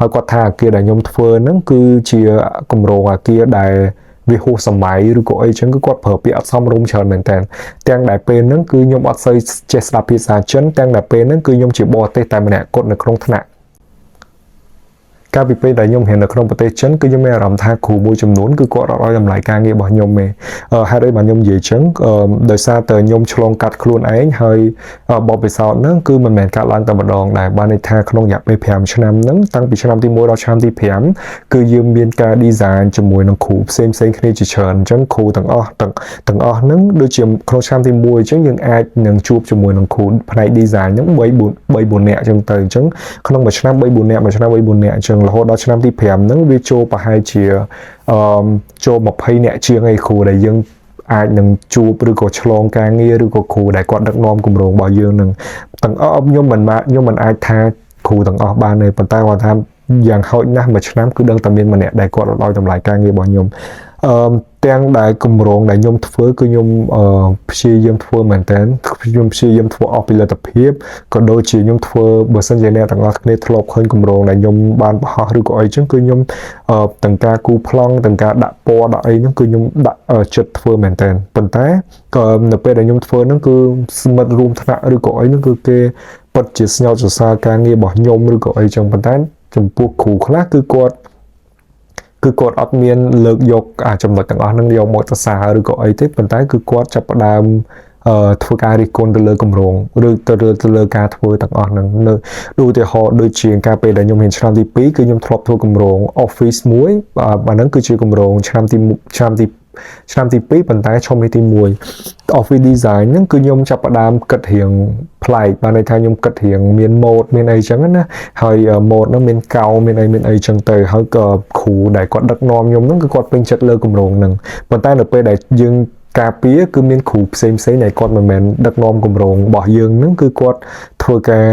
ហើយគាត់ថាអាគារដែលខ្ញុំធ្វើហ្នឹងគឺជាគម្រោងអាគារដែលវាហួសសម័យឬក៏អីចឹងគឺគាត់ប្រើពាក្យអត់សមរម្យច្រើនមែនតើទាំងដែលពេលហ្នឹងគឺខ្ញុំអត់សូវចេះស្ដាប់ភាសាចិនទាំងដែលពេលហ្នឹងគឺខ្ញុំជាបរទេសតែម្នាក់គត់នៅក្នុងថ្នាក់កាលពីពេលដែលខ្ញុំរៀននៅក្នុងប្រទេសចិនគឺខ្ញុំមានអារម្មណ៍ថាគ្រូមួយចំនួនគឺគាត់អត់ឲ្យតម្លៃការងាររបស់ខ្ញុំទេហេតុអីបានខ្ញុំនិយាយចឹងដោយសារតែខ្ញុំឆ្លងកាត់ខ្លួនឯងហើយបបពិសោធន៍ហ្នឹងគឺមិនមែនកាត់ឡើងតែម្ដងដែរបានន័យថាក្នុងរយៈពេល5ឆ្នាំហ្នឹងតាំងពីឆ្នាំទី1ដល់ឆ្នាំទី5គឺយើងមានការ design ជាមួយនឹងគ្រូផ្សេងគ្នាជាច្រើនអញ្ចឹងគ្រូទាំងអស់ហ្នឹងដូចជាក្នុងឆ្នាំទី1អញ្ចឹងយើងអាចនឹងជួបជាមួយនឹងគ្រូផ្នែក design ហ្នឹង3-4នាក់អញ្ចឹងទៅអញ្ចឹងក្នុងមួយឆ្នាំ3-4នាក់មួយឆ្នាំ3-4នាក់អញ្ចឹងរហូតដល់ឆ្នាំទី5ហ្នឹងវាចូលប្រហែលជាចូល20នាក់ជាងឯគ្រូដែលយើងអាចនឹងជួបឬក៏ឆ្លងការងារឬក៏គ្រូដែលគាត់ដឹកនាំគម្រោងរបស់យើងនឹងទាំងអស់ខ្ញុំមិនអាចថាគ្រូទាំងអស់បានទេប៉ុន្តែគាត់ថាយ៉ាងហោចណាស់មួយឆ្នាំគឺដឹងតែមានម្នាក់ដែលគាត់ឲ្យតម្លៃការងាររបស់ខ្ញុំទាំងដែលគម្រោងដែលខ្ញុំធ្វើគឺខ្ញុំព្យាយាមធ្វើមែនតើខ្ញុំព្យាយាមធ្វើអស់ពីលទ្ធភាពក៏ដូចជាខ្ញុំធ្វើបើសិនជាអ្នកទាំងអស់គ្នាធ្លាប់ឃើញគម្រោងដែលខ្ញុំបានបង្ហោះឬក៏អីចឹងគឺខ្ញុំទាំងការគូប្លង់ទាំងការដាក់ពណ៌ដាក់អីហ្នឹងគឺខ្ញុំដាក់ចិត្តធ្វើមែនតើប៉ុន្តែក៏នៅពេលដែលខ្ញុំធ្វើហ្នឹងគឺសមិទ្ធរួមថ្នាក់ឬក៏អីហ្នឹងគឺគេពិតជាស្ញោតសរសើរការងាររបស់ខ្ញុំឬក៏អីចឹងប៉ុន្តែចំពោះគ្រូខ្លះគឺគាត់អត់មានលើកយកចំណុចទាំងអស់ហ្នឹងយកមកសរសើរឬក៏អីទេប៉ុន្តែគឺគាត់ចាប់ផ្ដើមធ្វើការរិះគន់ទៅលើគម្រោងឬទៅលើការធ្វើទាំងអស់ហ្នឹងនៅឧទាហរណ៍ដូចជាការពេលដែលខ្ញុំរៀនឆ្នាំទី2គឺខ្ញុំធ្លាប់ធ្វើគម្រោង office មួយអាហ្នឹងគឺជាគម្រោងឆ្នាំទី2ប៉ុន្តែឈុំទី1 office design ហ្នឹងគឺខ្ញុំចាប់ផ្ដើមគិតរៀងប្លែកបានន័យថាខ្ញុំគិតរៀងមាន mode មានអីចឹងណាហើយ mode ហ្នឹងមានកោមានអីចឹងទៅហើយក៏គ្រូដែលគាត់ដឹកនាំខ្ញុំហ្នឹងគឺគាត់ពេញចិត្តលើគម្រោងហ្នឹងប៉ុន្តែនៅពេលដែលយើងការពារគឺមានគ្រូផ្សេងដែលគាត់មិនមែនដឹកនាំគម្រោងរបស់យើងហ្នឹងគឺគាត់ធ្វើការ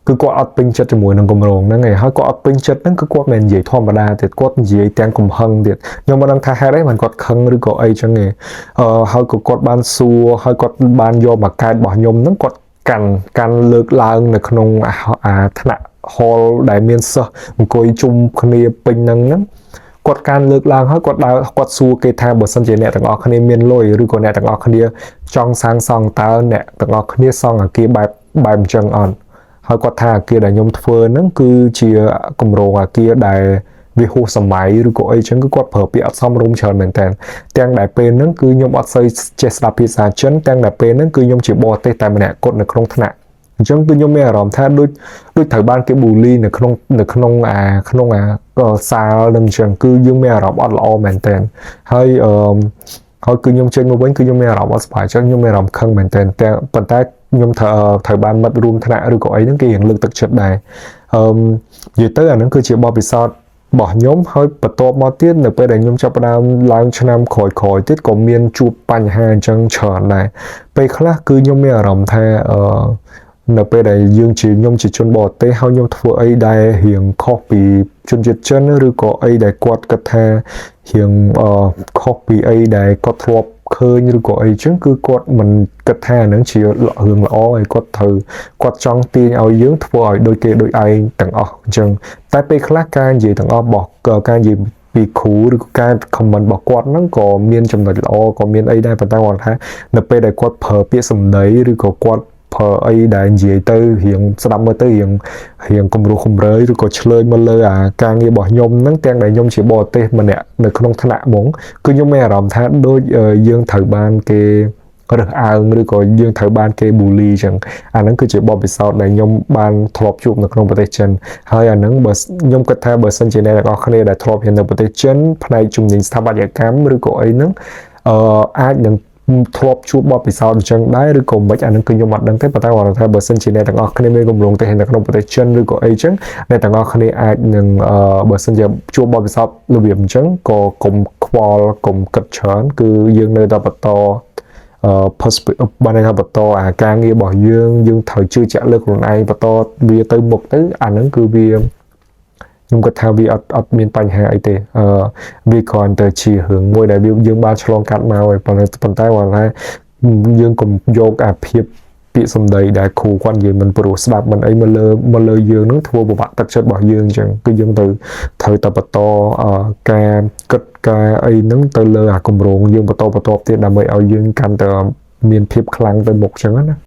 គឺគាត់អត់ពេញចិត្តជាមួយនឹងគម្រោងហ្នឹងឯងហើយគាត់អត់ពេញចិត្តហ្នឹងគឺគាត់មិននិយាយធម្មតាទៀតគាត់និយាយទាំងកំហឹងទៀតខ្ញុំមិនដឹងថាហេតុអីបានគាត់ខឹងឬក៏អីចឹងឯងហើយក៏គាត់បានសួរហើយគាត់បានយកមកកែតរបស់ខ្ញុំហ្នឹងគាត់កាន់លើកឡើងនៅក្នុងថ្នាក់ hall ដែលមានសិស្សអង្គុយជុំគ្នាពេញហ្នឹងគាត់កាន់លើកឡើងហើយគាត់សួរគេថាបើសិនជាអ្នកទាំងអស់គ្នាមានលុយឬក៏អ្នកទាំងអស់គ្នាចង់សាងសង់តើអ្នកទាំងអស់គ្នាសង់អាគារបែបអញ្ចឹងអត់ហើយគាត់ថាអាគារដែលខ្ញុំធ្វើហ្នឹងគឺជាគម្រោងអាគារដែលវាហួសសម័យឬក៏អីចឹងគឺគាត់ប្រើពាក្យអត់សមរម្យច្រើនមែនតើទាំងដែលពេលហ្នឹងគឺខ្ញុំអត់សូវចេះស្ដាប់ភាសាចិនទាំងដែលពេលហ្នឹងគឺខ្ញុំជាបរទេសតែម្នាក់គត់នៅក្នុងថ្នាក់អញ្ចឹងគឺខ្ញុំមានអារម្មណ៍ថាដូចត្រូវបានគេប៊ូលីនៅក្នុងសាលនឹងអញ្ចឹងគឺយើងមានអារម្មណ៍អត់ល្អមែនតើហើយគឺខ្ញុំចេញមកវិញគឺខ្ញុំមានអារម្មណ៍អត់សប្បាយចិត្តខ្ញុំមានអារម្មណ៍ខឹងមែនតើប៉ុន្តែខ្ញុំត្រូវបានមិត្តរួមថ្នាក់ឬក៏អីហ្នឹងគេរៀងលើកទឹកចិត្តដែរនិយាយទៅអាហ្នឹងគឺជាបទពិសោធន៍របស់ខ្ញុំហើយបន្ទាប់មកទៀតនៅពេលដែលខ្ញុំចាប់ផ្ដើមឡើងឆ្នាំក្រោយទៀតក៏មានជួបបញ្ហាអញ្ចឹងច្រើនដែរពេលខ្លះគឺខ្ញុំមានអារម្មណ៍ថានៅពេលដែលខ្ញុំជាជនបរទេសហើយខ្ញុំធ្វើអីដែលរៀងខុសពីជនជាតិចិនឬក៏អីដែលគាត់គិតថារៀងខុសពីអីដែលគាត់ធ្លាប់ឃើញឬក៏អីចឹងគឺគាត់មិនគិតថាហ្នឹងជារឿងល្អហើយគាត់ចង់ទាញឲ្យយើងធ្វើឲ្យដូចគេដូចឯងទាំងអស់អញ្ចឹងតែពេលខ្លះការនិយាយទាំងអស់របស់ការនិយាយពីគ្រូឬក៏ការ comment របស់គាត់ហ្នឹងក៏មានចំណុចល្អក៏មានអីដែរប៉ុន្តែគាត់ថានៅពេលដែលគាត់ប្រើពាក្យសម្ដីឬក៏គាត់ប្រើអីដែលនិយាយទៅរៀងស្ដាប់មើលទៅរៀងគំរោះគំរើយឬក៏ឆ្លើយមកលើការងាររបស់ខ្ញុំហ្នឹងទាំងដែលខ្ញុំជាបរទេសម្នាក់នៅក្នុងថ្នាក់ហ្មងគឺខ្ញុំមានអារម្មណ៍ថាដូចយើងត្រូវបានគេរើសអើងឬក៏យើងត្រូវបានគេប៊ូលីចឹងអាហ្នឹងគឺជាបទពិសោធន៍ដែលខ្ញុំបានធ្លាប់ជួបនៅក្នុងប្រទេសចិនហើយអាហ្នឹងបើខ្ញុំគិតថាបើសិនជាអ្នកទាំងអស់គ្នាដែលធ្លាប់រៀននៅប្រទេសចិនផ្នែកជំនាញស្ថាបត្យកម្មឬក៏អីហ្នឹងអាចនឹងធ្លាប់ជួបបទពិសោធន៍អញ្ចឹងដែរឬក៏មិនអានឹងគឺខ្ញុំអត់ដឹងទេប៉ុន្តែគាត់ថាបើសិនជាអ្នកទាំងអស់គ្នាមានគម្រោងទៅនៅក្នុងប្រទេសចិនឬក៏អីចឹងអ្នកទាំងអស់គ្នាអាចនឹងបើសិនជាជួបបទពិសោធន៍របៀបអញ្ចឹងក៏កុំខ្វល់កុំគិតច្រើនគឺយើងនៅតែបន្តបានថាបន្តការងាររបស់យើងត្រូវជឿជាក់លើខ្លួនឯងបន្តវាទៅមុខទៅអានឹងគឺវាខ្ញុំគាត់ថាវាអត់មានបញ្ហាអីទេវាគ្រាន់តែជារឿងមួយដែលយើងបានឆ្លងកាត់មកហើយប៉ុន្តែគាត់ថាយើងកុំយកអាភាពពី ពាក្យសម្ដីដែលគ្រូគាត់និយាយមិនព្រោះស្ដាប់មិនអីមកលើយើងនឹងធ្វើពិបាកទឹកចិត្តរបស់យើងអញ្ចឹងគឺយើងត្រូវតែបន្តការគិតការអីហ្នឹងទៅលើអាគម្រោងយើងបន្តទៀតដើម្បីឲ្យយើងកាន់តែមានភាពខ្លាំងទៅមុខអញ្ចឹងណា